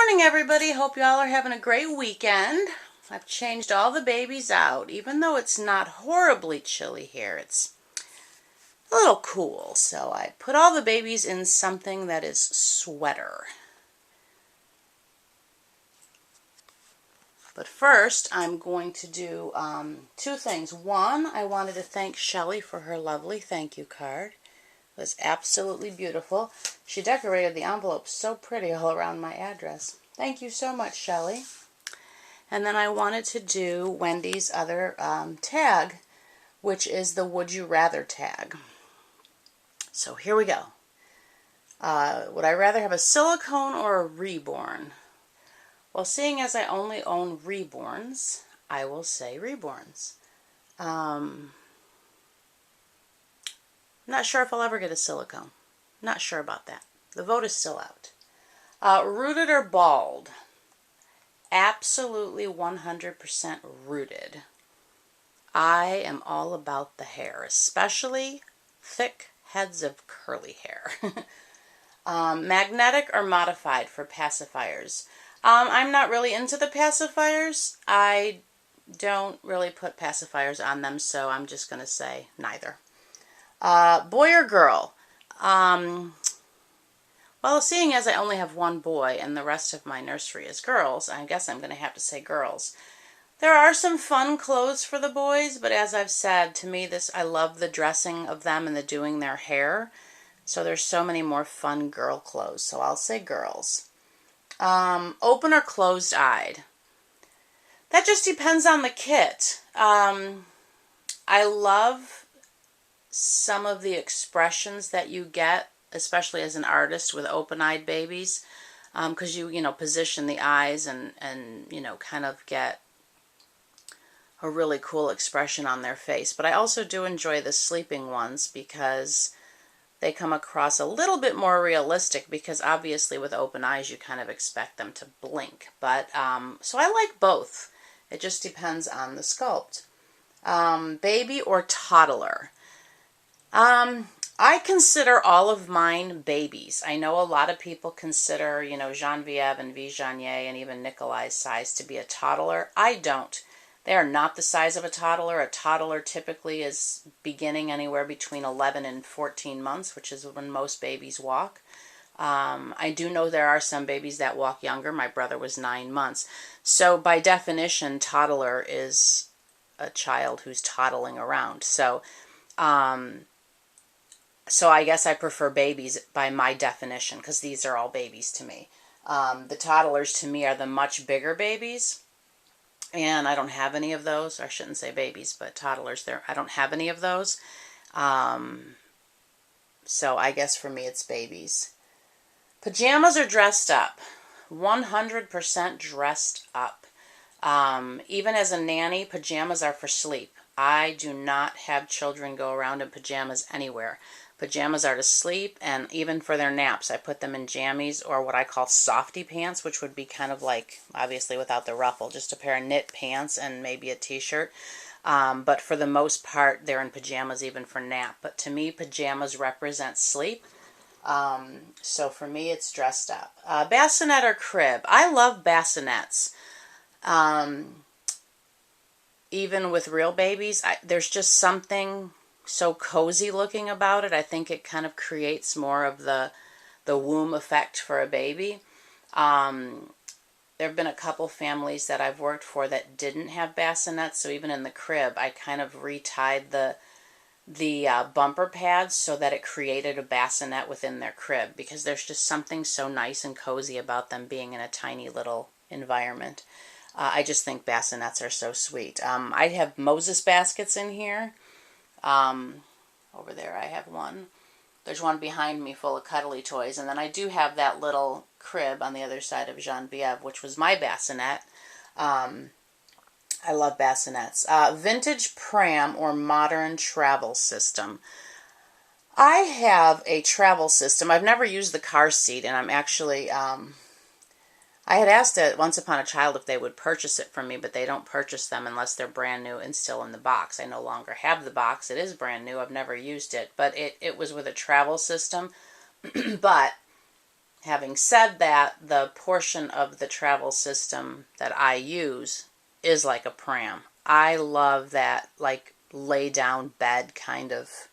morning, everybody. Hope y'all are having a great weekend. I've changed all the babies out. Even though it's not horribly chilly here, it's a little cool. So I put all the babies in something that is sweater. But first, I'm going to do two things. One, I wanted to thank Shelly for her lovely thank you card. It was absolutely beautiful. She decorated the envelope so pretty all around my address. Thank you so much, Shelly. And then I wanted to do Wendy's other tag, which is the Would You Rather tag. So here we go. Would I rather have a Silicone or a Reborn? Well, seeing as I only own Reborns, I will say Reborns. I'm not sure if I'll ever get a Silicone. Not sure about that. The vote is still out. Rooted or bald? Absolutely 100% rooted. I am all about the hair, especially thick heads of curly hair. Magnetic or modified for pacifiers? I'm not really into the pacifiers. I don't really put pacifiers on them, so I'm just going to say neither. Boy or girl? Well, seeing as I only have one boy and the rest of my nursery is girls, I guess I'm going to have to say girls. There are some fun clothes for the boys, but as I've said, to me, I love the dressing of them and the doing their hair. So there's so many more fun girl clothes, so I'll say girls. Open or closed-eyed? That just depends on the kit. I love some of the expressions that you get, especially as an artist with open-eyed babies, because you position the eyes and kind of get a really cool expression on their face. But I also do enjoy the sleeping ones because they come across a little bit more realistic, because obviously with open eyes you kind of expect them to blink. But so I like both. It just depends on the sculpt. Baby or toddler? I consider all of mine babies. I know a lot of people consider, Genevieve and Vijagne and even Nikolai's size to be a toddler. I don't. They are not the size of a toddler. A toddler typically is beginning anywhere between 11 and 14 months, which is when most babies walk. I do know there are some babies that walk younger. My brother was 9 months. So by definition, toddler is a child who's toddling around. So I guess I prefer babies by my definition, because these are all babies to me. The toddlers to me are the much bigger babies, and I don't have any of those. I shouldn't say babies, but toddlers, I don't have any of those. So I guess for me it's babies. Pajamas or dressed up? 100% dressed up. Even as a nanny, pajamas are for sleep. I do not have children go around in pajamas anywhere. Pajamas are to sleep, and even for their naps, I put them in jammies or what I call softy pants, which would be kind of like, obviously without the ruffle, just a pair of knit pants and maybe a t-shirt. But for the most part, they're in pajamas even for nap. But to me, pajamas represent sleep. So for me, it's dressed up. Bassinet or crib? I love bassinets. Even with real babies, there's just something so cozy looking about it. I think it kind of creates more of the womb effect for a baby. There have been a couple families that I've worked for that didn't have bassinets, so even in the crib, I kind of retied the bumper pads so that it created a bassinet within their crib, because there's just something so nice and cozy about them being in a tiny little environment. I just think bassinets are so sweet. I have Moses baskets in here. Over there I have one. There's one behind me full of cuddly toys. And then I do have that little crib on the other side of Genevieve, which was my bassinet. I love bassinets. Vintage pram or modern travel system? I have a travel system. I've never used the car seat, and I'm actually... I had asked it Once Upon a Child if they would purchase it from me, but they don't purchase them unless they're brand new and still in the box. I no longer have the box. It is brand new. I've never used it, but it was with a travel system. But having said that, the portion of the travel system that I use is like a pram. I love that, like, lay down bed kind of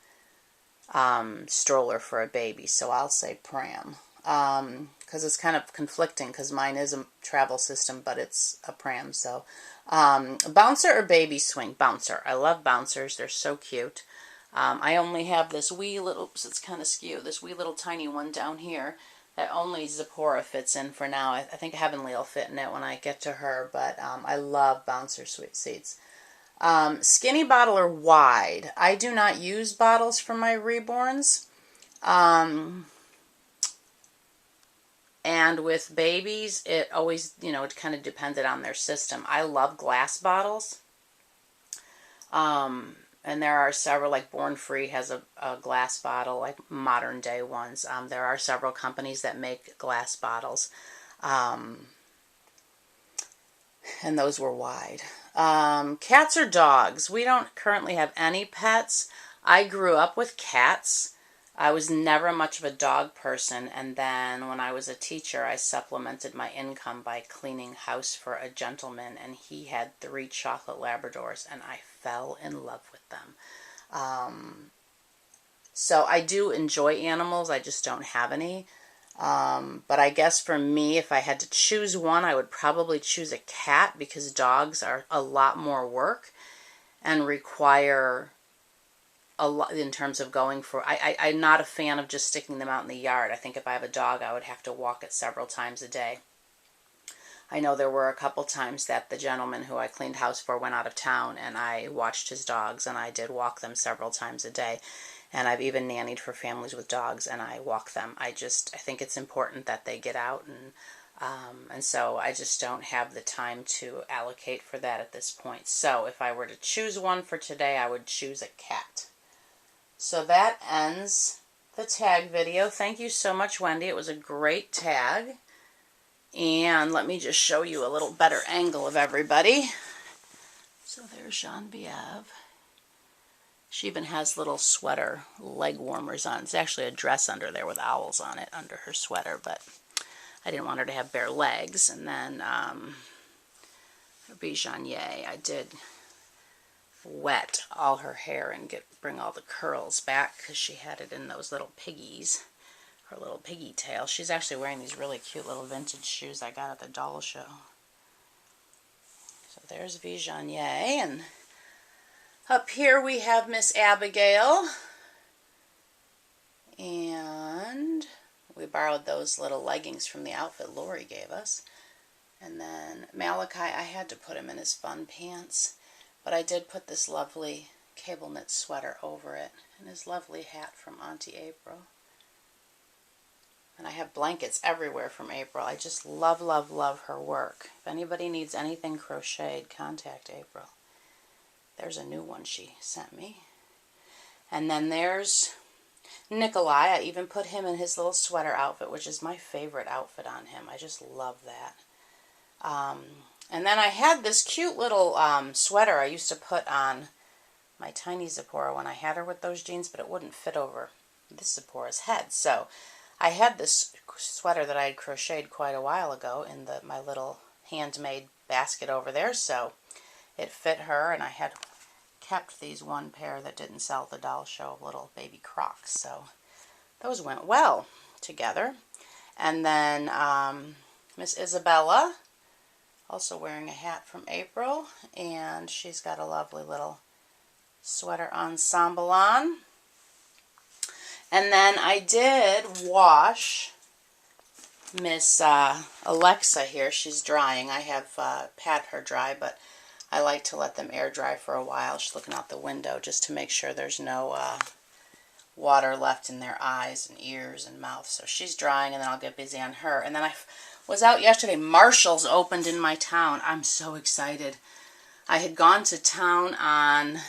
stroller for a baby, so I'll say pram. Because it's kind of conflicting, because mine is a travel system, but it's a pram. So bouncer or baby swing? Bouncer. I love bouncers. They're so cute. I only have this wee little, oops, it's kind of skewed, this wee little tiny one down here that only Zipporah fits in for now. I think Heavenly will fit in it when I get to her, but I love bouncer sweet seats. Skinny bottle or wide? I do not use bottles for my Reborns. And with babies, it always, it kind of depended on their system. I love glass bottles. And there are several, like Born Free has a glass bottle, like modern day ones. There are several companies that make glass bottles. And those were wide. Cats or dogs? We don't currently have any pets. I grew up with cats. I was never much of a dog person, and then when I was a teacher, I supplemented my income by cleaning house for a gentleman, and he had 3 chocolate Labradors, and I fell in love with them. So I do enjoy animals, I just don't have any. But I guess for me, if I had to choose one, I would probably choose a cat, because dogs are a lot more work and require a lot in terms of going for, I'm not a fan of just sticking them out in the yard. I think if I have a dog, I would have to walk it several times a day. I know there were a couple times that the gentleman who I cleaned house for went out of town, and I watched his dogs, and I did walk them several times a day. And I've even nannied for families with dogs, and I walk them. I think it's important that they get out, and so I just don't have the time to allocate for that at this point. So if I were to choose one for today, I would choose a cat. So that ends the tag video. Thank you so much, Wendy. It was a great tag. And let me just show you a little better angle of everybody. So there's Genevieve. She even has little sweater leg warmers on. It's actually a dress under there with owls on it under her sweater, but I didn't want her to have bare legs. And then Bijanier, I did wet all her hair and bring all the curls back, because she had it in those little piggies, her little piggy tail. She's actually wearing these really cute little vintage shoes I got at the doll show. So there's Bijanier, and up here we have Miss Abigail, and we borrowed those little leggings from the outfit Lori gave us. And then Malachi, I had to put him in his fun pants, but I did put this lovely cable knit sweater over it, and his lovely hat from Auntie April. And I have blankets everywhere from April. I just love, love, love her work. If anybody needs anything crocheted, contact April. There's a new one she sent me. And then there's Nikolai. I even put him in his little sweater outfit, which is my favorite outfit on him. I just love that. And then I had this cute little sweater I used to put on my tiny Zipporah when I had her with those jeans, but it wouldn't fit over this Zipporah's head. So I had this sweater that I had crocheted quite a while ago in my little handmade basket over there, so it fit her, and I had kept these one pair that didn't sell at the doll show, little baby Crocs, so those went well together. And then Miss Isabella, also wearing a hat from April, and she's got a lovely little sweater ensemble on. And then I did wash Miss Alexa here. She's drying. I have pat her dry, but I like to let them air dry for a while. She's looking out the window just to make sure there's no water left in their eyes and ears and mouth. So she's drying, and then I'll get busy on her. And then I was out yesterday. Marshall's opened in my town. I'm so excited. I had gone to town on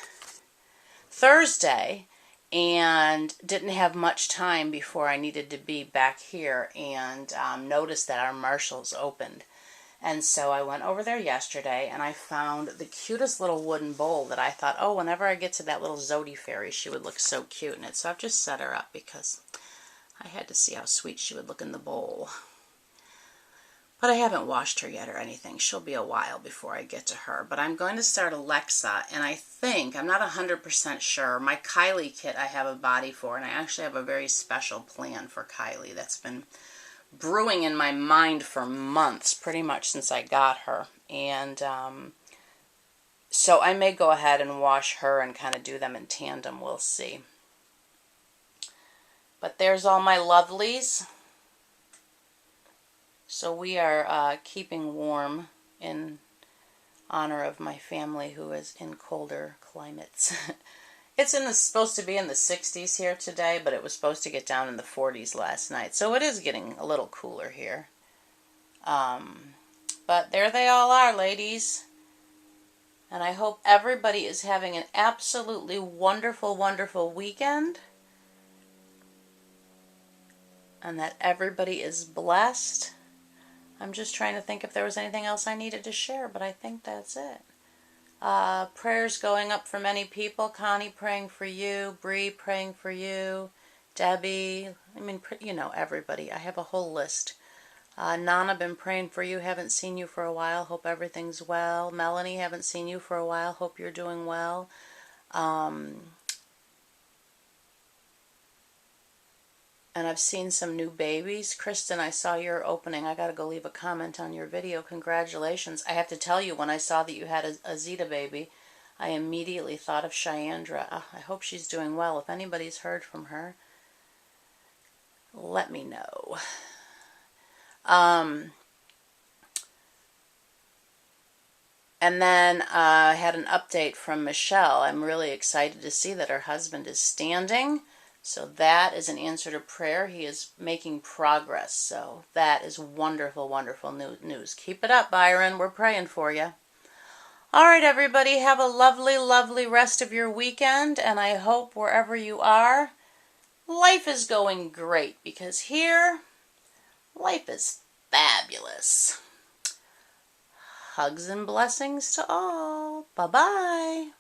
Thursday and didn't have much time before I needed to be back here, and noticed that our Marshall's opened. And so I went over there yesterday, and I found the cutest little wooden bowl that I thought, oh, whenever I get to that little Zodi fairy, she would look so cute in it. So I've just set her up because I had to see how sweet she would look in the bowl. But I haven't washed her yet or anything. She'll be a while before I get to her. But I'm going to start Alexa, and I think, I'm not 100% sure, my Kylie kit I have a body for, and I actually have a very special plan for Kylie that's been brewing in my mind for months, pretty much since I got her. And so I may go ahead and wash her and kind of do them in tandem. We'll see. But there's all my lovelies. So we are keeping warm in honor of my family who is in colder climates. It's supposed to be in the 60s here today, but it was supposed to get down in the 40s last night. So it is getting a little cooler here. But there they all are, ladies. And I hope everybody is having an absolutely wonderful, wonderful weekend. And that everybody is blessed. I'm just trying to think if there was anything else I needed to share, but I think that's it. Prayers going up for many people. Connie praying for you. Bree praying for you. Debbie. I mean, you know, everybody. I have a whole list. Nana, been praying for you. Haven't seen you for a while. Hope everything's well. Melanie, haven't seen you for a while. Hope you're doing well. And I've seen some new babies. Kristen, I saw your opening. I got to go leave a comment on your video. Congratulations. I have to tell you, when I saw that you had a Zeta baby, I immediately thought of Cheandra. I hope she's doing well. If anybody's heard from her, let me know. And then I had an update from Michelle. I'm really excited to see that her husband is standing. So that is an answer to prayer. He is making progress. So that is wonderful, wonderful news. Keep it up, Byron. We're praying for you. All right, everybody. Have a lovely, lovely rest of your weekend. And I hope wherever you are, life is going great. Because here, life is fabulous. Hugs and blessings to all. Bye-bye.